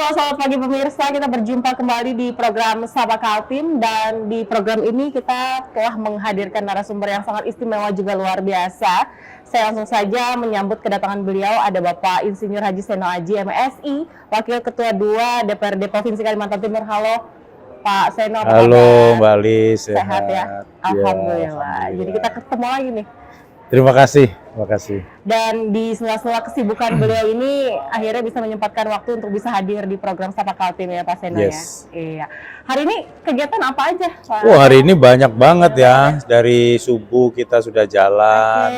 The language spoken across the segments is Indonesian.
Halo, selamat pagi pemirsa. Kita berjumpa kembali di program Sapa Kaltim, dan di program ini kita telah menghadirkan narasumber yang sangat istimewa juga luar biasa. Saya langsung saja menyambut kedatangan beliau. Ada Bapak Insinyur Haji Seno Aji, MSI, Wakil Ketua 2 DPRD Provinsi Kalimantan Timur. Halo Pak Seno. Halo Mbak Lis, sehat ya? Alhamdulillah. Alhamdulillah. Jadi kita ketemu lagi nih. Terima kasih. Dan di sela-sela kesibukan beliau ini akhirnya bisa menyempatkan waktu untuk bisa hadir di program Sapa Kaltim ya Pak Seno. Yes. Ya. Iya. Hari ini kegiatan apa aja Pak? Hari ini banyak banget ya. Dari subuh kita sudah jalan,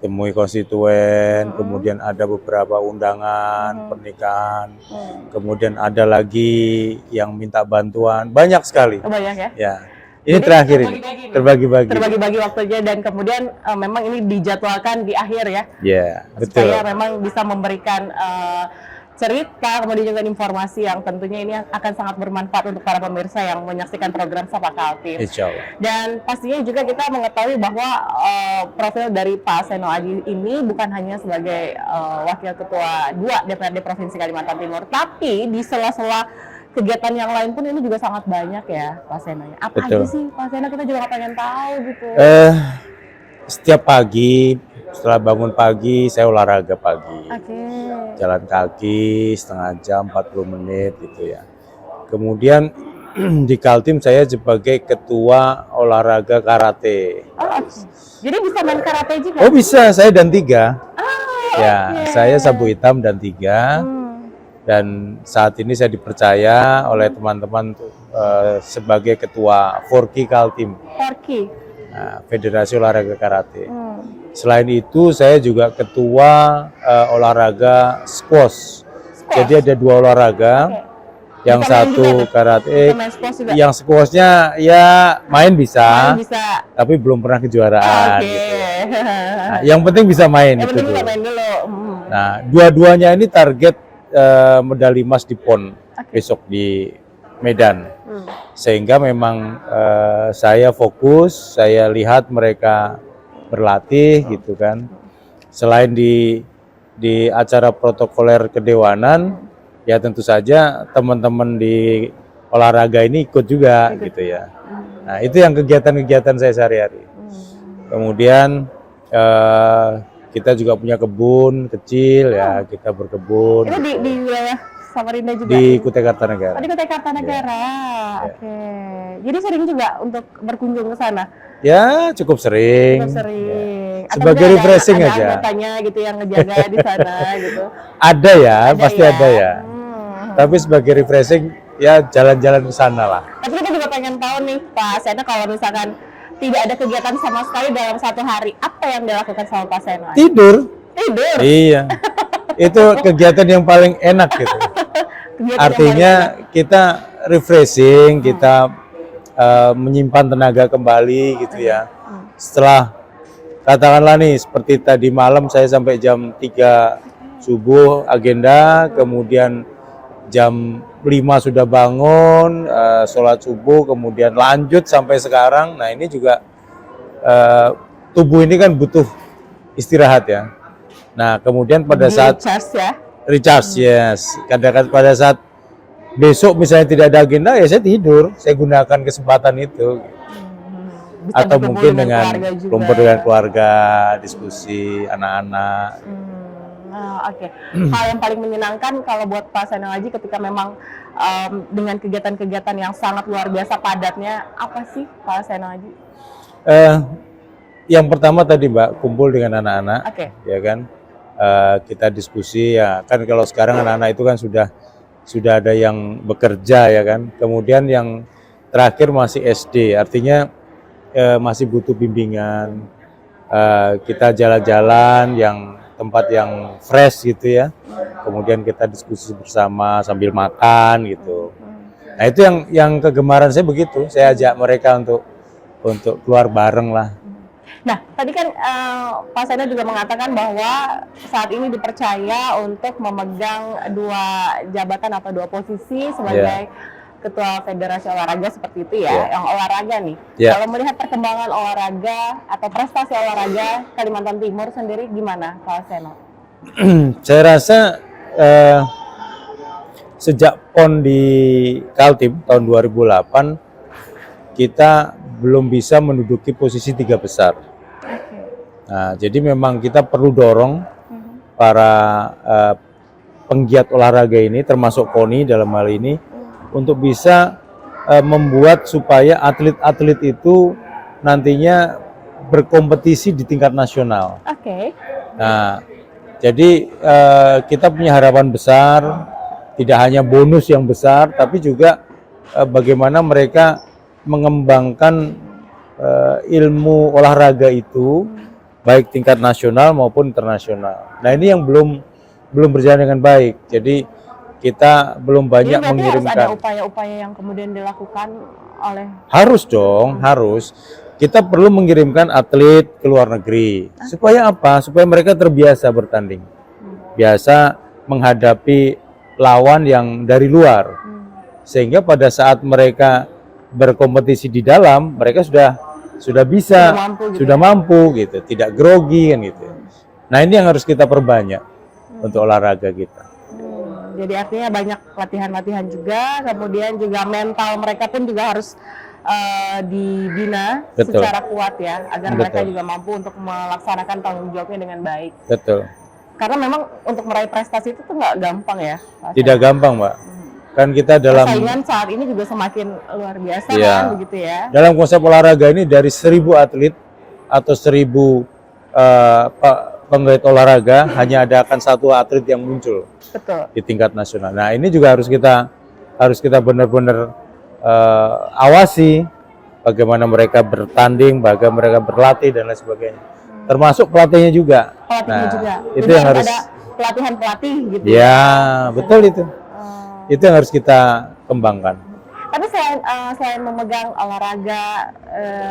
temui konstituen, kemudian ada beberapa undangan pernikahan, kemudian ada lagi yang minta bantuan, banyak sekali. Banyak ya? Ya. Ini terakhir ini, terbagi-bagi waktunya, dan kemudian memang ini dijadwalkan di akhir ya. Ya, betul. Supaya memang bisa memberikan cerita, kemudian juga informasi yang tentunya ini akan sangat bermanfaat untuk para pemirsa yang menyaksikan program Sapa Kaltim. Insya Allah. Dan pastinya juga kita mengetahui bahwa profil dari Pak Seno Aji ini bukan hanya sebagai Wakil Ketua 2 DPRD Provinsi Kalimantan Timur, tapi di sela-sela kegiatan yang lain pun ini juga sangat banyak ya Pak Seno. Apa aja sih Pak Seno, kita juga pengen tahu gitu. Setiap pagi setelah bangun pagi saya olahraga pagi. Jalan kaki setengah jam 40 menit gitu ya. Kemudian di Kaltim saya sebagai ketua olahraga karate. Jadi bisa main karate juga? Oh bisa, saya dan 3. Saya sabu hitam dan 3. Dan saat ini saya dipercaya oleh teman-teman sebagai ketua Forki Kaltim, Federasi Olahraga Karate. Selain itu saya juga ketua olahraga squash. Jadi ada 2 olahraga, yang satu karate, yang squashnya ya main bisa, tapi belum pernah kejuaraan. Gitu. Nah, yang penting bisa main itu dulu. Nah, dua-duanya ini target medali emas di PON besok di Medan. Sehingga memang saya fokus, saya lihat mereka berlatih gitu kan. Selain di acara protokoler kedewanan, ya tentu saja teman-teman di olahraga ini ikut juga gitu ya. Nah, itu yang kegiatan-kegiatan saya sehari-hari. Kemudian kita juga punya kebun kecil ya, kita berkebun. Itu di wilayah Samarinda juga? Di Kutai Kartanegara. Di Kutai Kartanegara, oke. Jadi sering juga untuk berkunjung ke sana? Ya, cukup sering. Ya. Sebagai refreshing ada aja. Ada anggotanya gitu yang ngejaga di sana gitu? Ada ya, pasti ada ya. Tapi sebagai refreshing, ya jalan-jalan ke sana lah. Tapi kita juga pengen tahu nih Pak Seno, kalau misalkan tidak ada kegiatan sama sekali dalam satu hari, apa yang dilakukan sama Pak Seno? Tidur. Iya. Itu kegiatan yang paling enak gitu. Artinya kita refreshing, kita menyimpan tenaga kembali gitu ya. Setelah katakanlah nih seperti tadi malam saya sampai jam 3 subuh agenda, kemudian jam 5 sudah bangun, sholat subuh, kemudian lanjut sampai sekarang. Nah ini juga tubuh ini kan butuh istirahat ya. Nah kemudian pada saat recharge, yes. Kadang-kadang pada saat besok misalnya tidak ada agenda, ya saya tidur. Saya gunakan kesempatan itu. Atau mungkin dengan kumpul dengan keluarga, diskusi anak-anak. Oke. Hal yang paling menyenangkan kalau buat Pak Seno Aji ketika memang dengan kegiatan-kegiatan yang sangat luar biasa padatnya, apa sih Pak Seno Aji? Yang pertama tadi Mbak, kumpul dengan anak-anak, ya kan? Kita diskusi ya kan, kalau sekarang anak-anak itu kan sudah ada yang bekerja ya kan. Kemudian yang terakhir masih SD, artinya masih butuh bimbingan. Kita jalan-jalan yang tempat yang fresh gitu ya, kemudian kita diskusi bersama sambil makan gitu. Nah itu yang kegemaran saya begitu, saya ajak mereka untuk keluar bareng lah. Nah tadi kan Pak Seno juga mengatakan bahwa saat ini dipercaya untuk memegang 2 jabatan atau 2 posisi sebagai Ketua Federasi Olahraga seperti itu ya, yang olahraga nih. Kalau melihat perkembangan olahraga atau prestasi olahraga Kalimantan Timur sendiri gimana Pak Seno? Saya rasa sejak PON di Kaltim tahun 2008 kita belum bisa menduduki posisi 3 besar. Nah, jadi memang kita perlu dorong para penggiat olahraga ini, termasuk KONI dalam hal ini, untuk bisa membuat supaya atlet-atlet itu nantinya berkompetisi di tingkat nasional. Nah, jadi kita punya harapan besar, tidak hanya bonus yang besar, tapi juga bagaimana mereka mengembangkan ilmu olahraga itu baik tingkat nasional maupun internasional. Nah, ini yang belum berjalan dengan baik. Jadi kita belum banyak jadi mengirimkan. Harus ada upaya-upaya yang kemudian dilakukan oleh. Harus dong, harus. Kita perlu mengirimkan atlet ke luar negeri. Supaya apa? Supaya mereka terbiasa bertanding, biasa menghadapi lawan yang dari luar, sehingga pada saat mereka berkompetisi di dalam, mereka sudah bisa, sudah mampu gitu, tidak grogi kan gitu. Nah, ini yang harus kita perbanyak untuk olahraga kita. Jadi artinya banyak latihan-latihan juga, kemudian juga mental mereka pun juga harus dibina secara kuat ya, agar mereka juga mampu untuk melaksanakan tanggung jawabnya dengan baik. Betul. Karena memang untuk meraih prestasi itu tuh nggak gampang ya. Tidak gampang, Mbak. Kan kita dalam persaingan saat ini juga semakin luar biasa kan, begitu ya. Dalam konsep olahraga ini dari 1.000 atlet atau 1.000 penggiat olahraga hanya ada akan 1 atlet yang muncul. Betul. Di tingkat nasional. Nah, ini juga harus kita benar-benar awasi bagaimana mereka bertanding, bagaimana mereka berlatih dan lain sebagainya. Termasuk pelatihnya juga. Pelatihnya juga. Itu jadi yang harus ada pelatihan-pelatih gitu. Ya, betul itu. Itu yang harus kita kembangkan. Tapi selain memegang olahraga,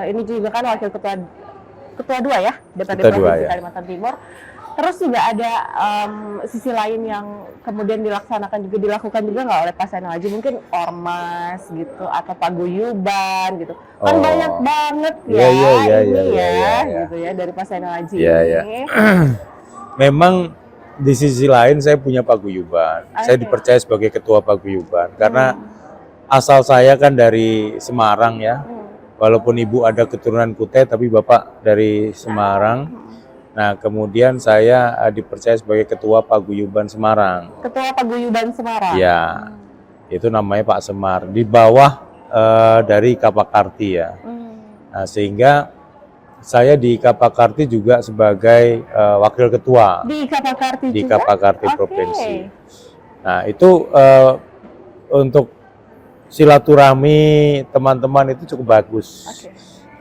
ini juga kan wakil ketua 2 ya, DPRD Provinsi Kalimantan Timur. Terus juga ada sisi lain yang kemudian dilakukan juga nggak oleh Pak Zainal Haji, mungkin ormas gitu atau paguyuban gitu. Kan banyak banget ya gitu ya dari Pak Zainal Haji ini. Memang di sisi lain saya punya paguyuban. Saya dipercaya sebagai ketua paguyuban karena asal saya kan dari Semarang ya. Walaupun ibu ada keturunan Kutai tapi bapak dari Semarang. Nah, kemudian saya dipercaya sebagai ketua paguyuban Semarang. Ketua paguyuban Semarang. Ya. Itu namanya Pak Semar di bawah dari Kapakarti ya. Nah, sehingga saya di Kapakarti juga sebagai wakil ketua di Kapakarti di Kapakarti Provinsi. Nah, itu untuk silaturahmi teman-teman itu cukup bagus.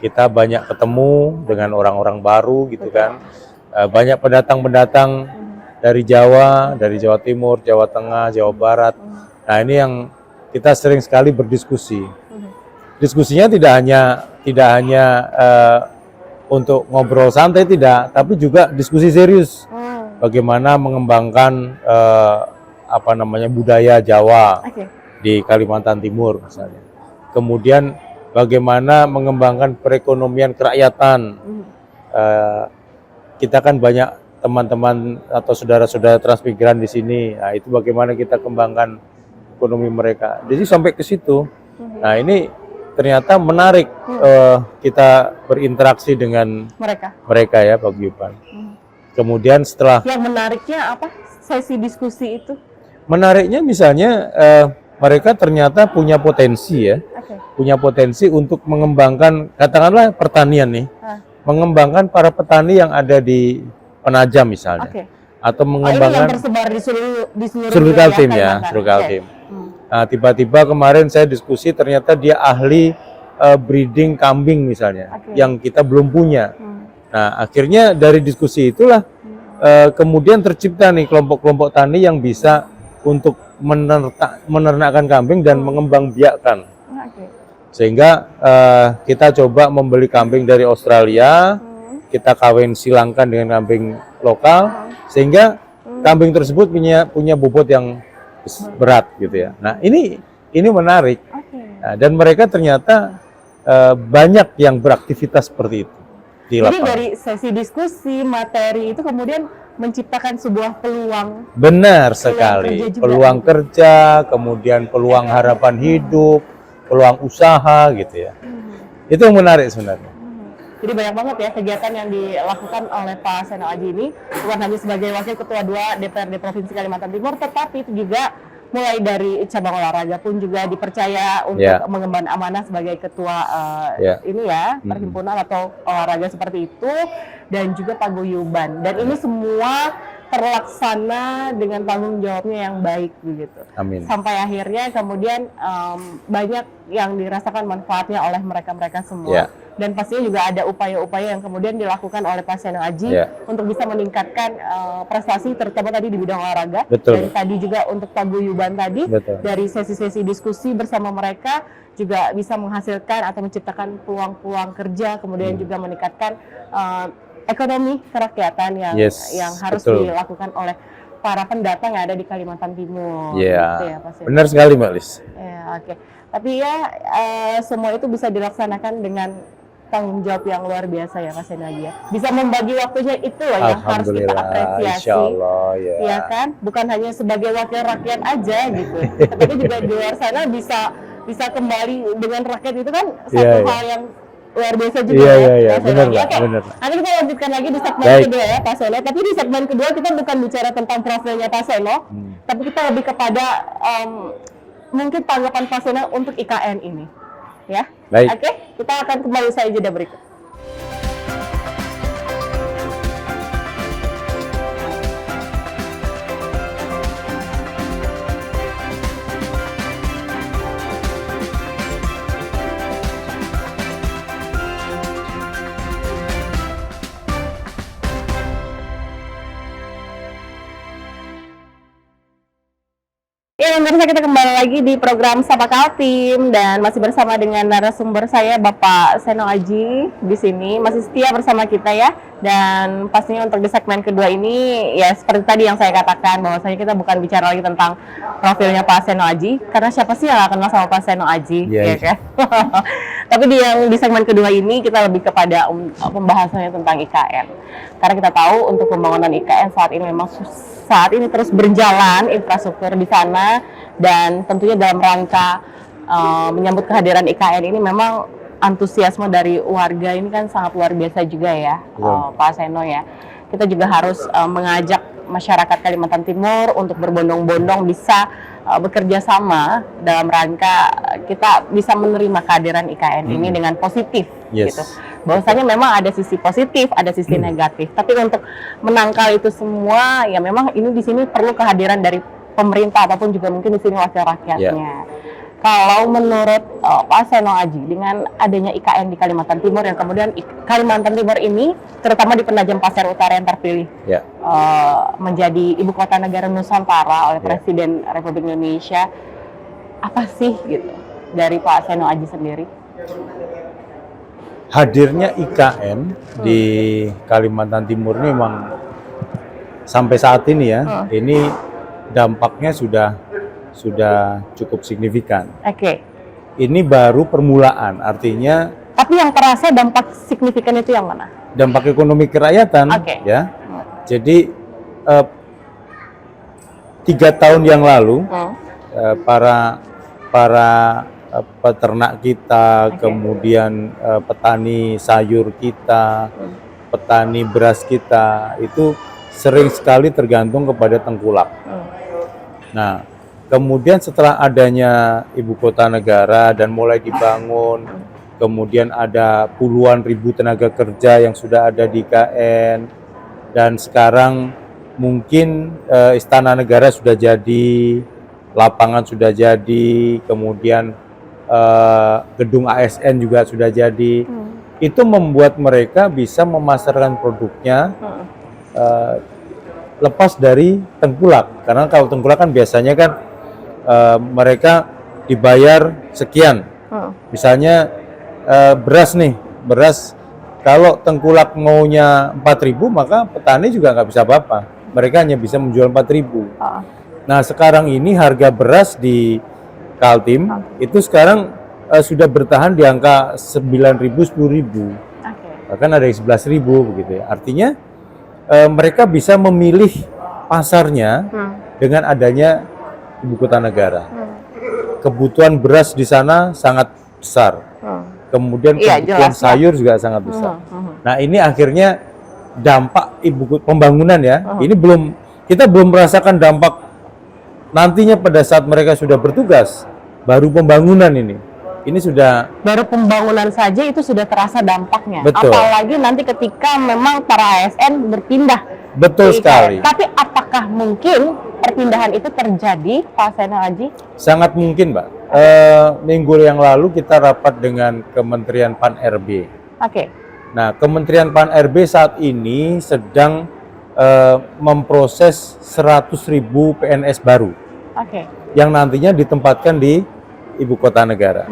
Kita banyak ketemu dengan orang-orang baru gitu kan. Banyak pendatang-pendatang dari Jawa, dari Jawa Timur, Jawa Tengah, Jawa Barat. Nah, ini yang kita sering sekali berdiskusi. Diskusinya tidak hanya untuk ngobrol santai tidak, tapi juga diskusi serius. Bagaimana mengembangkan budaya Jawa di Kalimantan Timur misalnya. Kemudian bagaimana mengembangkan perekonomian kerakyatan. Kita kan banyak teman-teman atau saudara-saudara transmigran di sini. Nah, itu bagaimana kita kembangkan ekonomi mereka. Jadi sampai ke situ. Nah, ini ternyata menarik kita berinteraksi dengan mereka ya paguyuban. Kemudian setelah yang menariknya apa sesi diskusi itu? Menariknya misalnya mereka ternyata punya potensi ya, punya potensi untuk mengembangkan katakanlah pertanian nih, mengembangkan para petani yang ada di Penajam misalnya, atau mengembangkan yang tersebar di seluruh Kaltim ya, seluruh Kaltim. Nah, tiba-tiba kemarin saya diskusi ternyata dia ahli breeding kambing misalnya, yang kita belum punya. Nah, akhirnya dari diskusi itulah kemudian tercipta nih kelompok-kelompok tani yang bisa untuk menernakkan kambing dan mengembangbiakkan. Sehingga kita coba membeli kambing dari Australia, kita kawin silangkan dengan kambing lokal, sehingga kambing tersebut punya bobot yang berat gitu ya. Nah, ini menarik. Nah, dan mereka ternyata banyak yang beraktivitas seperti itu. di Jadi lapangan. dari sesi diskusi, materi itu kemudian menciptakan sebuah peluang. Benar kerja sekali. juga. Peluang kerja, kemudian peluang harapan hidup, peluang usaha gitu ya. Itu yang menarik sebenarnya. Jadi banyak banget ya kegiatan yang dilakukan oleh Pak Seno Aji ini, bukan hanya sebagai Wakil Ketua 2 DPRD Provinsi Kalimantan Timur, tetapi itu juga mulai dari cabang olahraga pun juga dipercaya untuk mengemban amanah sebagai ketua ini ya, perhimpunan atau olahraga seperti itu, dan juga paguyuban. Dan ini semua terlaksana dengan tanggung jawabnya yang baik begitu. Amin. Sampai akhirnya kemudian banyak yang dirasakan manfaatnya oleh mereka-mereka semua. Dan pastinya juga ada upaya-upaya yang kemudian dilakukan oleh Pak Seno Aji untuk bisa meningkatkan prestasi, terutama tadi di bidang olahraga. Betul. Dan tadi juga untuk paguyuban tadi, dari sesi-sesi diskusi bersama mereka juga bisa menghasilkan atau menciptakan peluang-peluang kerja, kemudian juga meningkatkan ekonomi kerakyatan yang harus dilakukan oleh para pendatang yang ada di Kalimantan Timur. Gitu ya, Pak Seno. Benar sekali Mbak Lis. Ya, oke. Tapi ya semua itu bisa dilaksanakan dengan tanggung jawab yang luar biasa ya Pak Seno Aji ya. Bisa membagi waktunya itu loh yang harus kita apresiasi. Insyaallah, ya kan? Bukan hanya sebagai wakil rakyat aja gitu. Tapi juga di luar sana bisa kembali dengan rakyat itu kan satu hal yang luar biasa juga ya. Benar, benar. Nanti kita lanjutkan lagi di segmen kedua ya Pak Seno. Tapi di segmen kedua kita bukan bicara tentang profilnya Pak Seno, tapi kita lebih kepada mungkin tanggapan Pak Seno untuk IKN ini. Ya. Baik. Oke, kita akan kembali usai jeda berikut. Ya, pemirsa, kita kembali lagi di program Sapa Kaltim dan masih bersama dengan narasumber saya Bapak Seno Aji di sini, masih setia bersama kita ya. Dan pastinya untuk di segmen kedua ini ya seperti tadi yang saya katakan bahwasanya kita bukan bicara lagi tentang profilnya Pak Seno Aji, karena siapa sih yang kenal sama Pak Seno Aji, ya kan? Tapi di segmen kedua ini kita lebih kepada pembahasannya tentang IKN. Karena kita tahu untuk pembangunan IKN saat ini terus berjalan infrastruktur di sana, dan tentunya dalam rangka menyambut kehadiran IKN ini memang antusiasme dari warga ini kan sangat luar biasa juga ya, Pak Seno ya. Kita juga harus mengajak masyarakat Kalimantan Timur untuk berbondong-bondong bisa bekerja sama dalam rangka kita bisa menerima kehadiran IKN ini dengan positif gitu. Bahwasanya memang ada sisi positif, ada sisi negatif. Tapi untuk menangkal itu semua ya memang ini di sini perlu kehadiran dari pemerintah ataupun juga mungkin di sini wakil rakyatnya. Kalau menurut Pak Seno Aji, dengan adanya IKN di Kalimantan Timur yang kemudian Kalimantan Timur ini, terutama di Penajam Pasir Utara yang terpilih menjadi ibu kota negara Nusantara oleh Presiden Republik Indonesia, apa sih gitu dari Pak Seno Aji sendiri? Hadirnya IKN di Kalimantan Timur ini memang sampai saat ini ya, ini dampaknya sudah cukup signifikan. Ini baru permulaan, artinya. Tapi yang terasa dampak signifikan itu yang mana? Dampak ekonomi kerakyatan, ya. Jadi 3 tahun yang lalu para peternak kita, kemudian petani sayur kita, petani beras kita itu sering sekali tergantung kepada tengkulak. Nah, kemudian setelah adanya ibu kota negara dan mulai dibangun, kemudian ada puluhan ribu tenaga kerja yang sudah ada di IKN, dan sekarang mungkin istana negara sudah jadi, lapangan sudah jadi, kemudian gedung ASN juga sudah jadi. Itu membuat mereka bisa memasarkan produknya lepas dari tengkulak, karena kalau tengkulak kan biasanya kan mereka dibayar sekian. Misalnya beras kalau tengkulak maunya 4.000, maka petani juga nggak bisa apa-apa, mereka hanya bisa menjual 4.000. Nah, sekarang ini harga beras di Kaltim itu sekarang sudah bertahan di angka 9.000, 10.000. bahkan ada yang 11.000 begitu ya. Artinya mereka bisa memilih pasarnya dengan adanya ibu kota negara. Kebutuhan beras di sana sangat besar. Kemudian kebutuhan sayur juga sangat besar. Nah, ini akhirnya dampak pembangunan ya. Ini kita belum merasakan dampak nantinya pada saat mereka sudah bertugas, baru pembangunan ini. Ini sudah baru pembangunan saja itu sudah terasa dampaknya. Betul. Apalagi nanti ketika memang para ASN berpindah. Betul sekali. Tapi apakah mungkin perpindahan itu terjadi, Pak Seno Aji? Sangat mungkin, Mbak. Minggu yang lalu kita rapat dengan Kementerian Pan-RB. Oke. Nah, Kementerian Pan-RB saat ini sedang memproses 100.000 PNS baru. Oke. Yang nantinya ditempatkan di ibu kota negara.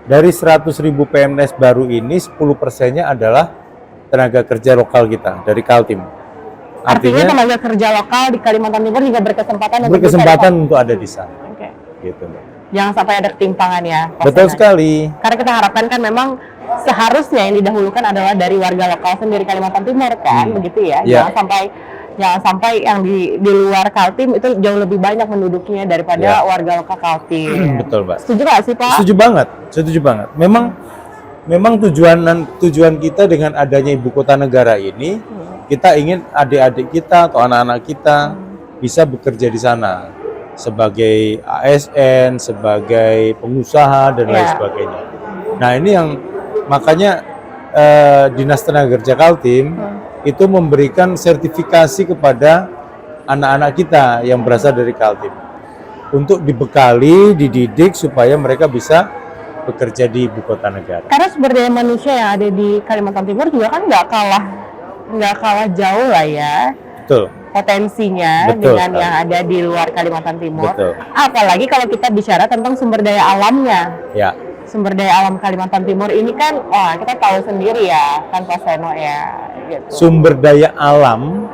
Dari 100.000 PNS baru ini 10%-nya adalah tenaga kerja lokal kita dari Kaltim. Artinya tenaga kerja lokal di Kalimantan Timur juga berkesempatan untuk ada di sana. Oke. Gitu, Mbak. Jangan sampai ada ketimpangan ya. Betul sekali. Karena kita harapkan kan memang seharusnya yang didahulukan adalah dari warga lokal sendiri Kalimantan Timur kan, begitu ya. Jangan sampai yang di luar Kaltim itu jauh lebih banyak mendudukinya daripada warga lokal Kaltim. Betul, Pak. Setuju nggak sih, Pak? Setuju banget. Memang tujuan kita dengan adanya ibu kota negara ini, kita ingin adik-adik kita atau anak-anak kita bisa bekerja di sana sebagai ASN, sebagai pengusaha dan lain sebagainya. Nah, ini yang makanya Dinas Tenaga Kerja Kaltim itu memberikan sertifikasi kepada anak-anak kita yang berasal dari Kaltim untuk dibekali, dididik supaya mereka bisa bekerja di ibu kota negara. Karena sumber daya manusia yang ada di Kalimantan Timur juga kan nggak kalah jauh lah ya. Betul. Potensinya dengan yang ada di luar Kalimantan Timur. Betul. Apalagi kalau kita bicara tentang sumber daya alamnya. Ya. Sumber daya alam Kalimantan Timur ini kan, kita tahu sendiri ya, kan Pak Seno ya. Gitu. Sumber daya alam,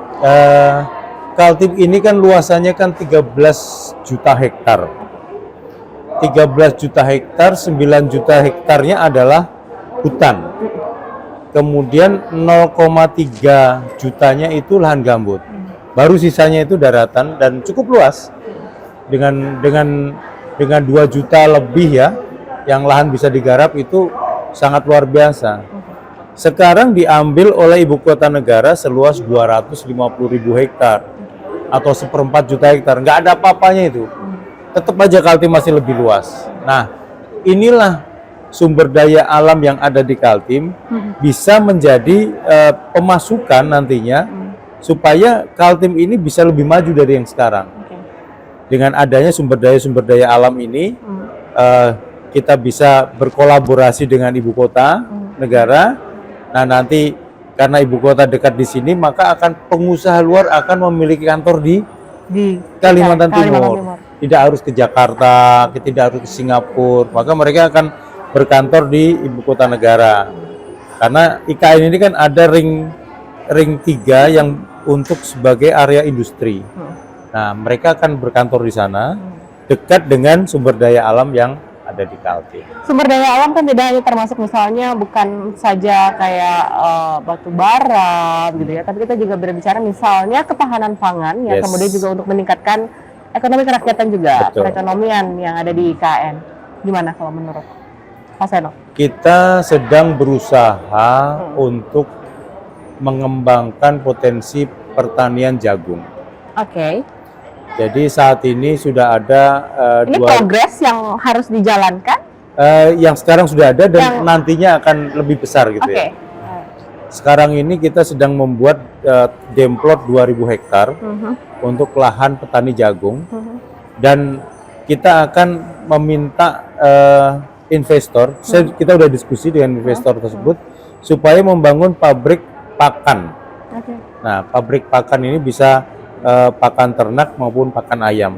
Kaltim ini kan luasannya kan 13 juta hektar. 13 juta hektar, 9 juta hektarnya adalah hutan. Kemudian 0,3 jutanya itu lahan gambut. Baru sisanya itu daratan dan cukup luas. Dengan 2 juta lebih ya, yang lahan bisa digarap itu sangat luar biasa. Sekarang diambil oleh ibu kota negara seluas 250.000 hektar atau 1/4 juta hektar. Nggak ada apa-apanya itu. Tetap aja Kaltim masih lebih luas. Nah, inilah sumber daya alam yang ada di Kaltim bisa menjadi pemasukan nantinya supaya Kaltim ini bisa lebih maju dari yang sekarang. Dengan adanya sumber daya alam ini, kita bisa berkolaborasi dengan ibu kota negara. Nah, nanti karena ibu kota dekat di sini, maka akan pengusaha luar akan memiliki kantor di Kalimantan Timur. Tidak harus ke Jakarta, tidak harus ke Singapura, maka mereka akan berkantor di ibu kota negara. Karena IKN ini kan ada ring 3 yang untuk sebagai area industri. Nah, mereka akan berkantor di sana dekat dengan sumber daya alam yang ada di Kaltim. Sumber daya alam kan tidak hanya termasuk misalnya bukan saja kayak batu bara gitu ya, tapi kita juga berbicara misalnya ketahanan pangan yang kemudian juga untuk meningkatkan ekonomi kerakyatan juga, perekonomian yang ada di IKN. Gimana kalau menurut Pak Seno? Kita sedang berusaha untuk mengembangkan potensi pertanian jagung. Oke. Jadi saat ini sudah ada ini progres yang harus dijalankan? Yang sekarang sudah ada dan nantinya akan lebih besar gitu ya. Sekarang ini kita sedang membuat demplot 2.000 hektar untuk lahan petani jagung dan kita akan meminta investor. Kita sudah diskusi dengan investor tersebut supaya membangun pabrik pakan. Nah, pabrik pakan ini bisa pakan ternak maupun pakan ayam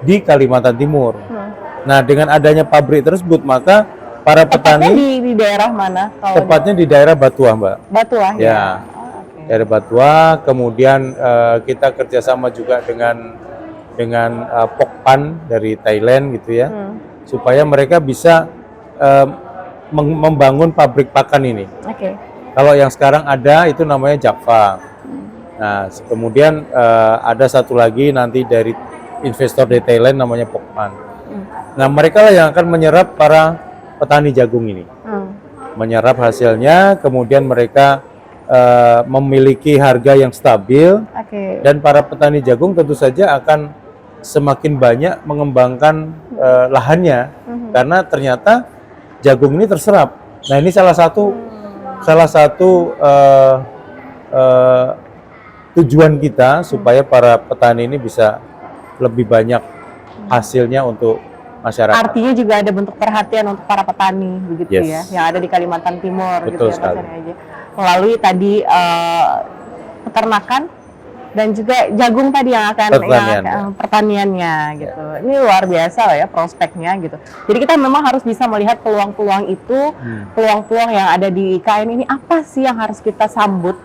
di Kalimantan Timur. Nah, dengan adanya pabrik tersebut, maka para petani di daerah mana? Tepatnya di daerah Batuah, Mbak. Batuah ya. Daerah Batuah. Kemudian kita kerjasama juga dengan Pokpan dari Thailand gitu ya, supaya mereka bisa membangun pabrik pakan ini. Kalau yang sekarang ada itu namanya Java. Nah, kemudian ada satu lagi nanti dari investor dari Thailand namanya Pokman. Nah, mereka lah yang akan menyerap para petani jagung ini. Menyerap hasilnya, kemudian mereka memiliki harga yang stabil. Dan para petani jagung tentu saja akan semakin banyak mengembangkan lahannya karena ternyata jagung ini terserap. Nah, ini salah satu tujuan kita supaya para petani ini bisa lebih banyak hasilnya untuk masyarakat. Artinya juga ada bentuk perhatian untuk para petani begitu ya, yang ada di Kalimantan Timur. Betul gitu sekali. ya, melalui tadi peternakan dan juga jagung tadi yang akan pertaniannya gitu. Ini luar biasa lah ya prospeknya gitu. Jadi kita memang harus bisa melihat peluang-peluang itu, peluang-peluang yang ada di IKN ini apa sih yang harus kita sambut.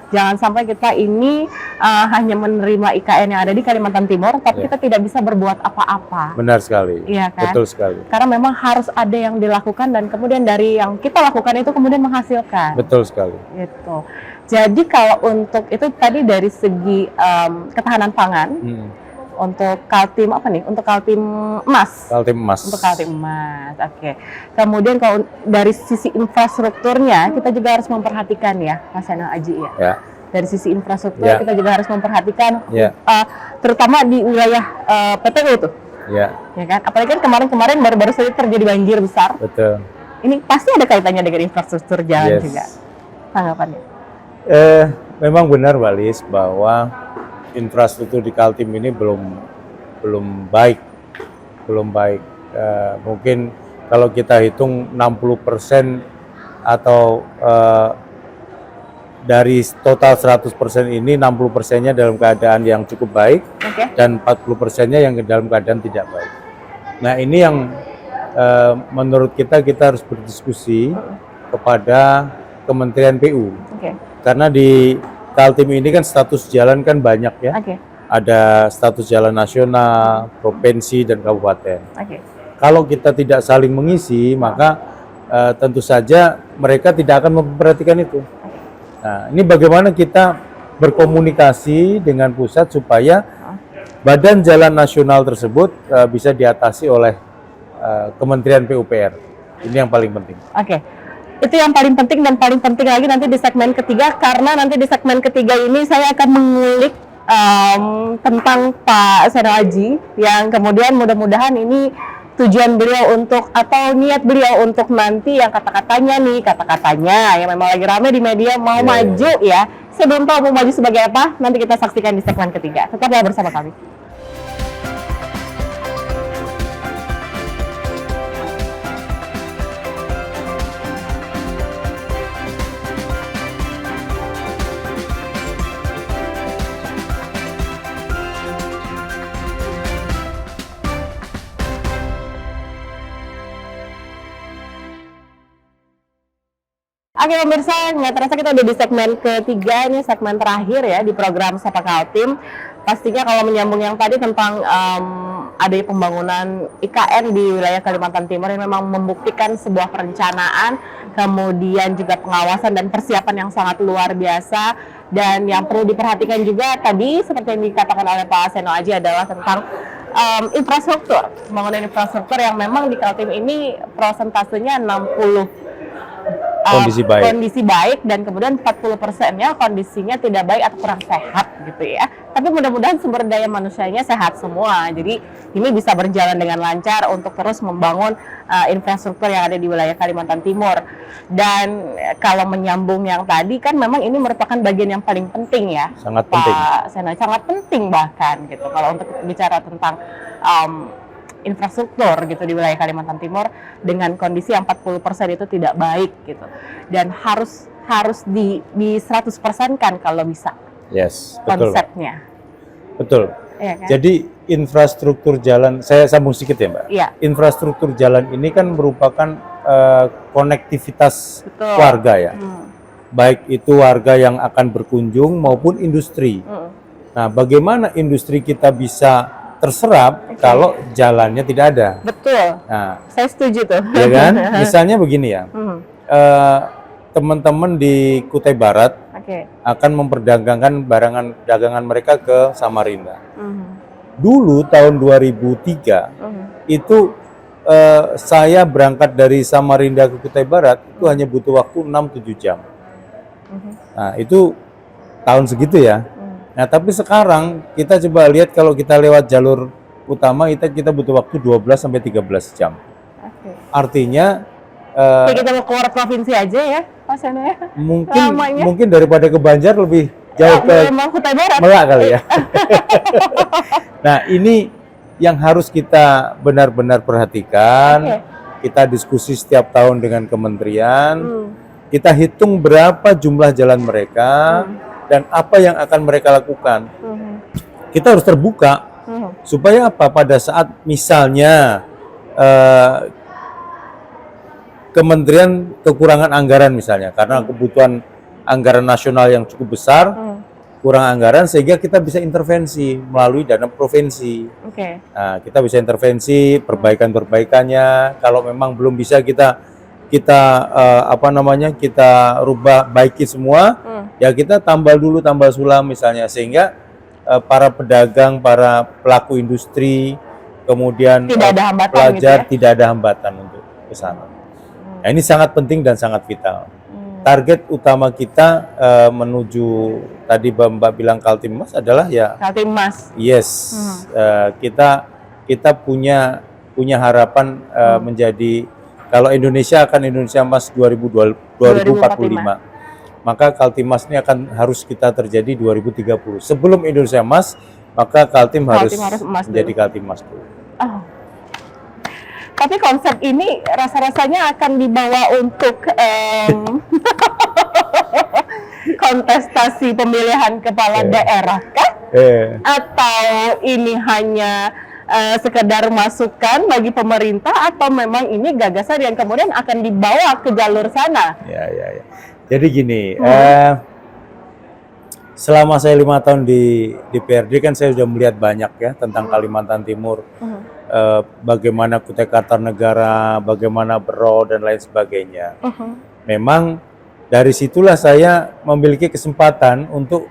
Jangan sampai kita ini hanya menerima IKN yang ada di Kalimantan Timur, tapi kita tidak bisa berbuat apa-apa. Benar sekali. Iya kan? Betul sekali. Karena memang harus ada yang dilakukan dan kemudian dari yang kita lakukan itu kemudian menghasilkan. Betul sekali. Gitu. Jadi kalau untuk itu tadi dari segi ketahanan pangan, untuk Kaltim apa nih? Untuk Kaltim Emas. Kaltim Emas. Untuk Kaltim Emas, oke. Kemudian kalau dari sisi infrastrukturnya, kita juga harus memperhatikan ya, Mas Seno Aji ya. Dari sisi infrastruktur kita juga harus memperhatikan, terutama di wilayah PTU tuh. Ya kan? Apalagi kan kemarin-kemarin baru-baru saja terjadi banjir besar. Betul. Ini pasti ada kaitannya dengan infrastruktur jalan juga. Tanggapannya? Memang benar, Mbak Lis, bahwa infrastruktur di Kaltim ini belum baik. Mungkin kalau kita hitung 60% atau dari total 100% ini 60%-nya dalam keadaan yang cukup baik, dan 40%-nya yang dalam keadaan tidak baik. Nah, ini yang menurut kita harus berdiskusi kepada Kementerian PU. Karena di Kaltim ini kan status jalan kan banyak ya. Ada status jalan nasional, provinsi, dan kabupaten. Kalau kita tidak saling mengisi, maka tentu saja mereka tidak akan memperhatikan itu. Nah, ini bagaimana kita berkomunikasi dengan pusat supaya badan jalan nasional tersebut bisa diatasi oleh Kementerian PUPR. Ini yang paling penting. Itu yang paling penting, dan paling penting lagi nanti di segmen ketiga, karena nanti di segmen ketiga ini saya akan mengulik tentang Pak Seno Aji yang kemudian mudah-mudahan ini tujuan beliau untuk atau niat beliau untuk nanti yang kata-katanya yang memang lagi rame di media mau maju ya. Saya belum tahu mau maju sebagai apa, nanti kita saksikan di segmen ketiga. Tetaplah bersama kami. Oke pemirsa, nggak terasa kita udah di segmen ketiga, ini segmen terakhir ya di program Sapa Kaltim. Pastinya kalau menyambung yang tadi tentang adanya pembangunan IKN di wilayah Kalimantan Timur yang memang membuktikan sebuah perencanaan, kemudian juga pengawasan dan persiapan yang sangat luar biasa. Dan yang perlu diperhatikan juga tadi seperti yang dikatakan oleh Pak Seno Aji adalah tentang infrastruktur, pembangunan infrastruktur yang memang di Kaltim ini prosentasenya 60 kondisi baik dan kemudian 40%-nya kondisinya tidak baik atau kurang sehat gitu ya. Tapi mudah-mudahan sumber daya manusianya sehat semua. Jadi ini bisa berjalan dengan lancar untuk terus membangun infrastruktur yang ada di wilayah Kalimantan Timur. Dan kalau menyambung yang tadi kan memang ini merupakan bagian yang paling penting ya. Sangat penting. Pak Seno, sangat penting bahkan gitu. Kalau untuk bicara tentang infrastruktur gitu di wilayah Kalimantan Timur dengan kondisi yang 40% itu tidak baik gitu, dan harus di 100% kan kalau bisa. Konsepnya. Betul. Iya kan? Jadi infrastruktur jalan, saya sambung sedikit ya Mbak. Infrastruktur jalan ini kan merupakan konektivitas warga ya. Baik itu warga yang akan berkunjung maupun industri. Nah, bagaimana industri kita bisa terserap kalau jalannya tidak ada? Betul. Nah, saya setuju tuh. Ya kan? Misalnya begini ya. teman-teman di Kutai Barat Oke. akan memperdagangkan dagangan mereka ke Samarinda. Mhm. Dulu tahun 2003 Mhm. itu saya berangkat dari Samarinda ke Kutai Barat itu hanya butuh waktu 6-7 jam. Mhm. Nah, itu tahun segitu ya. Mhm. Nah, tapi sekarang kita coba lihat kalau kita lewat jalur utama kita butuh waktu 12-13 jam. Oke. Artinya Kayak kita mau keluar provinsi aja ya, Mas Yono ya. Lamanya. mungkin daripada ke Banjar lebih jauh ke Mau Kutai Barat. Melak kali ya. Nah, ini yang harus kita benar-benar perhatikan. Oke. Kita diskusi setiap tahun dengan kementerian. Hmm. Kita hitung berapa jumlah jalan mereka dan apa yang akan mereka lakukan. Mhm. Kita harus terbuka Mhm. supaya apa? Pada saat misalnya kementerian kekurangan anggaran misalnya karena kebutuhan anggaran nasional yang cukup besar, Hmm. kurang anggaran sehingga kita bisa intervensi melalui dana provinsi. Oke. Nah, kita bisa intervensi perbaikan-perbaikannya. Kalau memang belum bisa kita kita rubah baiki semua, ya kita tambal sulam misalnya sehingga para pedagang, para pelaku industri, kemudian Tidak ada hambatan pelajar gitu ya? tidak ada hambatan untuk ke sana. Nah, ini sangat penting dan sangat vital. Target utama kita menuju tadi Mbak bilang Kaltimas adalah ya Kaltimas. yes, kita punya harapan menjadi kalau Indonesia akan Indonesia Emas 2045. Maka Kaltimas ini harus kita terjadi 2030. Sebelum Indonesia Emas, maka Kaltim harus emas menjadi dulu. Kaltimas dulu. Oh. Tapi konsep ini rasa-rasanya akan dibawa untuk kontestasi pemilihan kepala daerah kah? Atau ini hanya sekedar masukan bagi pemerintah atau memang ini gagasan yang kemudian akan dibawa ke jalur sana? Ya. Jadi gini, selama saya 5 tahun di DPRD kan saya sudah melihat banyak ya tentang Kalimantan Timur, bagaimana Kutai Kartanegara, bagaimana Bero dan lain sebagainya. Memang dari situlah saya memiliki kesempatan untuk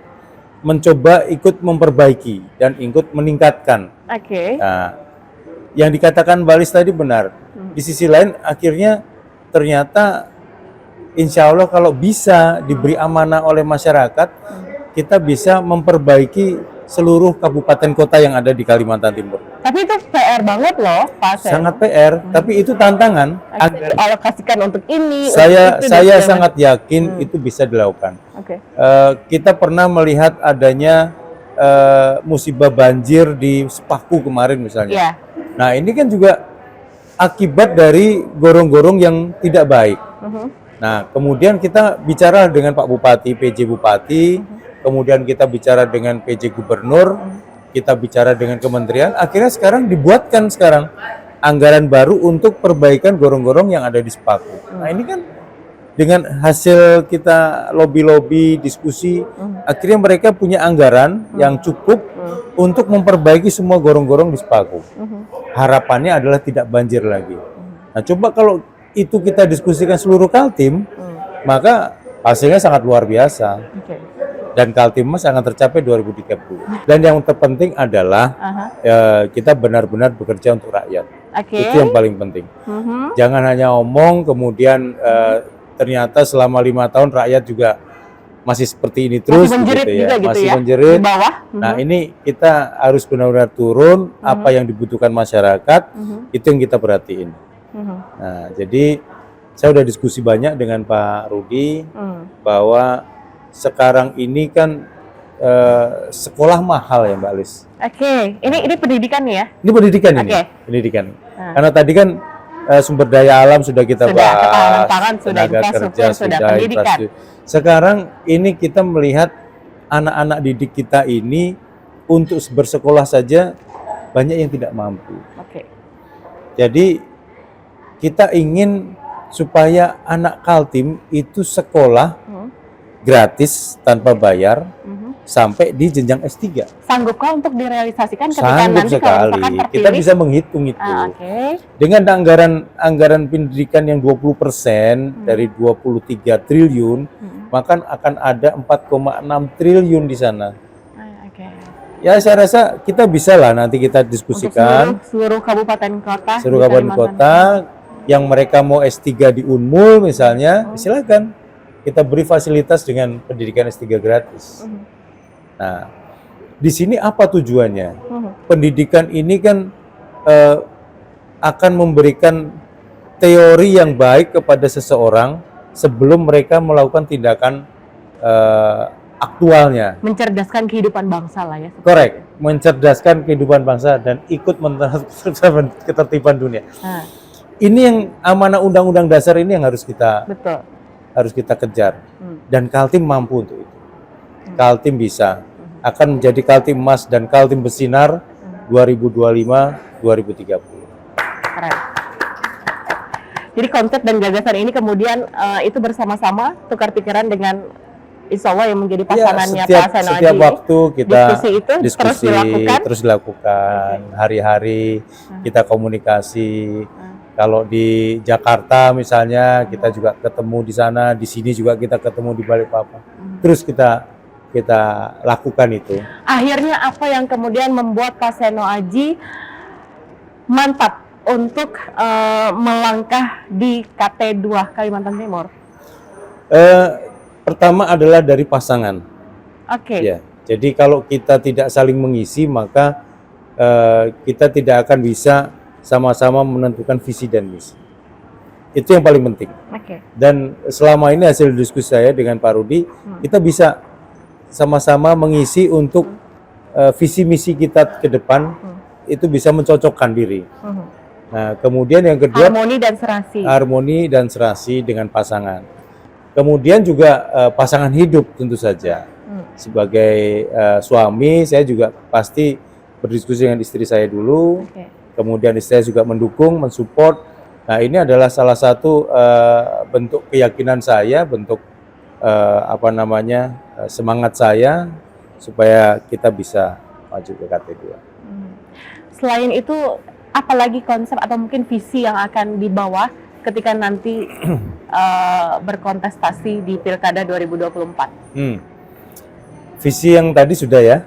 mencoba ikut memperbaiki dan ikut meningkatkan. Oke. Nah, yang dikatakan Mbak Lis tadi benar. Di sisi lain akhirnya ternyata insya Allah kalau bisa diberi amanah oleh masyarakat, kita bisa memperbaiki seluruh kabupaten kota yang ada di Kalimantan Timur. Tapi itu PR banget loh, Pak Sen. Sangat PR, tapi itu tantangan. Alokasikan untuk ini. Saya untuk itu, sangat yakin itu bisa dilakukan. Oke. Kita pernah melihat adanya musibah banjir di Sepaku kemarin misalnya. Iya. Nah, ini kan juga akibat dari gorong-gorong yang tidak baik. Nah, kemudian kita bicara dengan Pak Bupati, PJ Bupati, kemudian kita bicara dengan PJ Gubernur, kita bicara dengan kementerian, akhirnya sekarang dibuatkan anggaran baru untuk perbaikan gorong-gorong yang ada di Sepaku. Nah, ini kan dengan hasil kita lobby-lobby, diskusi, akhirnya mereka punya anggaran yang cukup untuk memperbaiki semua gorong-gorong di Sepaku. Harapannya adalah tidak banjir lagi. Nah, coba kalau itu kita diskusikan seluruh Kaltim, maka hasilnya sangat luar biasa. Dan Kaltimas akan tercapai 2030. Dan yang terpenting adalah kita benar-benar bekerja untuk rakyat. Itu yang paling penting. Jangan hanya omong, kemudian ternyata selama 5 tahun rakyat juga masih seperti ini terus, masih menjerit gitu ya. Juga gitu masih ya, menjerit. di bawah. Nah, ini kita harus benar-benar turun, apa yang dibutuhkan masyarakat, itu yang kita perhatiin. Nah, jadi saya udah diskusi banyak dengan Pak Rudi bahwa sekarang ini kan sekolah mahal ya Mbak Lis. Oke, ini pendidikan nih ya? Ini pendidikan ini, pendidikan. Karena tadi kan sumber daya alam sudah kita bahas, ketahanan pangan sudah, tenaga kerja sudah, pendidikan. infrastruktur. Sekarang ini kita melihat anak-anak didik kita ini untuk bersekolah saja banyak yang tidak mampu. Jadi kita ingin supaya anak Kaltim itu sekolah gratis tanpa bayar sampai di jenjang S3. Sanggupkah untuk direalisasikan ketika Sanggup nanti kalau sekali. misalkan terpilih? Kita bisa menghitung itu. Oke. Dengan anggaran pendidikan yang 20% dari 23 triliun, maka akan ada 4,6 triliun di sana. Oke. Ya saya rasa kita bisa lah nanti kita diskusikan. Untuk seluruh kabupaten kota. Seluruh di kabupaten Kalimantan. kota yang mereka mau S3 di Unmul misalnya, silakan kita beri fasilitas dengan pendidikan S3 gratis. Nah, di sini apa tujuannya? Pendidikan ini kan akan memberikan teori yang baik kepada seseorang sebelum mereka melakukan tindakan aktualnya. Mencerdaskan kehidupan bangsa lah ya. Korek, mencerdaskan kehidupan bangsa dan ikut menerapkan ketertiban dunia. Ini yang amanah Undang-Undang Dasar ini yang harus kita kejar. Dan Kaltim mampu untuk itu. Kaltim bisa akan menjadi Kaltim Emas dan Kaltim Bersinar 2025-2030. Keren. Jadi konsep dan gagasan ini kemudian itu bersama-sama tukar pikiran dengan Insya Allah yang menjadi pasangannya Pak Seno Setiap Aji. waktu kita diskusi terus dilakukan. Hari-hari kita komunikasi. Kalau di Jakarta misalnya kita juga ketemu di sana, di sini juga kita ketemu di Balikpapan. Terus kita lakukan itu. Akhirnya apa yang kemudian membuat Pak Seno Aji mantap untuk melangkah di KT2 Kalimantan Timur? Pertama adalah dari pasangan. Oke. Ya, jadi kalau kita tidak saling mengisi, maka kita tidak akan bisa sama-sama menentukan visi dan misi. Itu yang paling penting. Oke. Dan selama ini hasil diskusi saya dengan Pak Rudi, kita bisa sama-sama mengisi untuk visi misi kita ke depan itu bisa mencocokkan diri. Nah, kemudian yang kedua harmoni dan serasi dengan pasangan. Kemudian juga pasangan hidup tentu saja. Sebagai suami, saya juga pasti berdiskusi dengan istri saya dulu. Kemudian istri saya juga mendukung, mensupport. Nah, ini adalah salah satu bentuk keyakinan saya, bentuk semangat saya supaya kita bisa maju ke KT2. Selain itu, apalagi konsep atau mungkin visi yang akan dibawa ketika nanti berkontestasi di Pilkada 2024? Visi yang tadi sudah ya,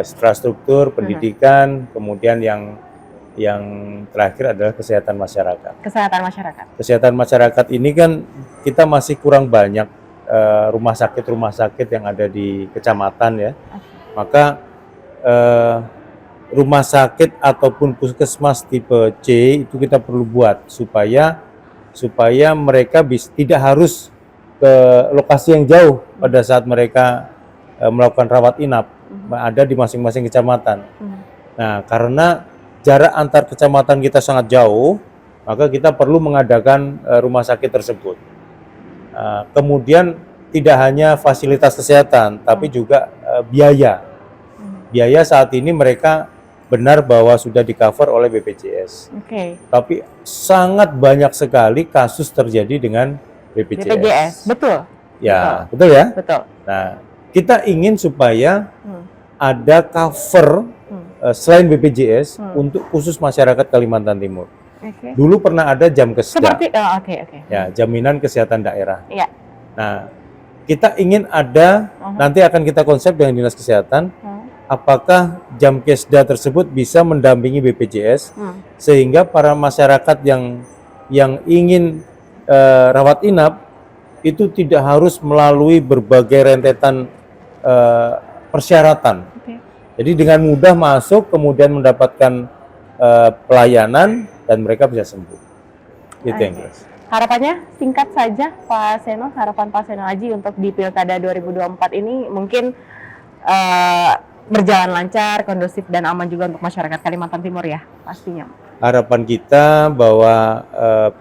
infrastruktur, pendidikan, kemudian yang terakhir adalah kesehatan masyarakat. Kesehatan masyarakat ini kan kita masih kurang banyak rumah sakit yang ada di kecamatan ya. Maka rumah sakit ataupun puskesmas tipe C itu kita perlu buat supaya mereka tidak harus ke lokasi yang jauh pada saat mereka melakukan rawat inap, ada di masing-masing kecamatan. Nah, karena jarak antar kecamatan kita sangat jauh, maka kita perlu mengadakan rumah sakit tersebut. Kemudian tidak hanya fasilitas kesehatan, tapi juga biaya. Biaya saat ini mereka benar bahwa sudah di-cover oleh BPJS. Tapi sangat banyak sekali kasus terjadi dengan BPJS. Betul. Ya, betul ya? Betul. Nah, kita ingin supaya ada cover selain BPJS untuk khusus masyarakat Kalimantan Timur. Dulu pernah ada Jamkesda. Ya, jaminan kesehatan daerah. Nah, kita ingin ada, nanti akan kita konsep dengan Dinas Kesehatan, apakah Jamkesda tersebut bisa mendampingi BPJS sehingga para masyarakat yang ingin rawat inap itu tidak harus melalui berbagai rentetan persyaratan. Jadi dengan mudah masuk, kemudian mendapatkan pelayanan dan mereka bisa sembuh. Itu yang jelas. Harapannya singkat saja Pak Seno, harapan Pak Seno Aji untuk di Pilkada 2024 ini mungkin berjalan lancar, kondusif dan aman juga untuk masyarakat Kalimantan Timur ya, pastinya. Harapan kita bahwa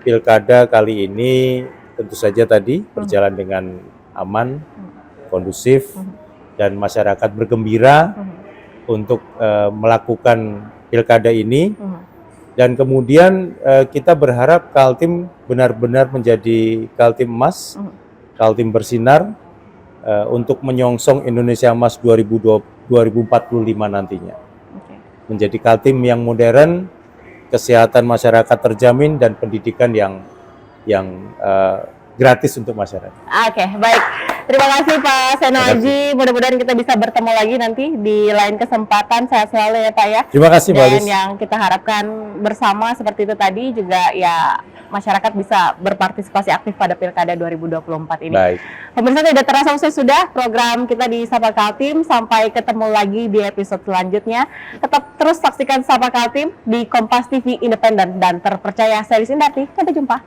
Pilkada kali ini tentu saja tadi berjalan dengan aman, kondusif, dan masyarakat bergembira untuk melakukan Pilkada ini. Dan kemudian kita berharap Kaltim benar-benar menjadi Kaltim Emas, Kaltim Bersinar, untuk menyongsong Indonesia Emas 2045 nantinya. Menjadi Kaltim yang modern, kesehatan masyarakat terjamin, dan pendidikan yang gratis untuk masyarakat. Oke, baik. Terima kasih Pak Seno Aji. Mudah-mudahan kita bisa bertemu lagi nanti di lain kesempatan. Sehat selalu ya Pak ya. Terima kasih Mbak Lis. Dan yang kita harapkan bersama seperti itu tadi juga ya masyarakat bisa berpartisipasi aktif pada Pilkada 2024 ini. Baik. Pemirsa, tidak terasa usai sudah program kita di Sapa Kaltim. Sampai ketemu lagi di episode selanjutnya. Tetap terus saksikan Sapa Kaltim di Kompas TV independen dan terpercaya. Saya Lisindarti. Sampai jumpa.